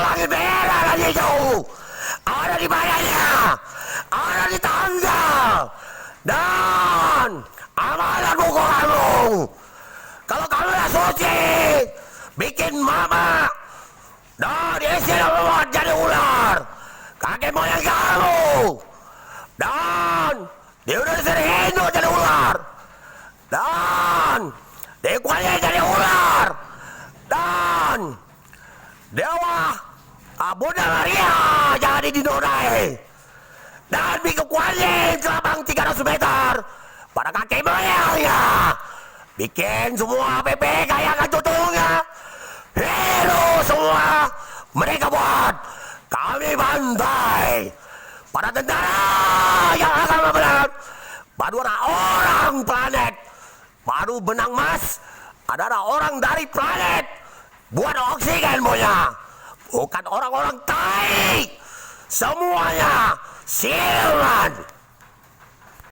langit merah dan hijau. Ada di badannya, ada di tangga. Dan amalan buku kamu, kalau kamu yang suci, bikin mama dan isi dan membuat jadi ular, kakek moyang kamu. Dan dia udah sering Hindu jadi ular. Dan dia kualitas jadi ular. Dan Dewa Bunda Maria jadi dinodai. Dan bikin kualitas kelabang 300 meter pada kakek moyangnya. Bikin semua PP kayak tutungnya. Hero semua mereka buat kami bantai para tentara yang akan menang. Baru orang planet baru benang mas adalah orang dari planet buat oksigen punya, bukan orang-orang tai. Semuanya siluman.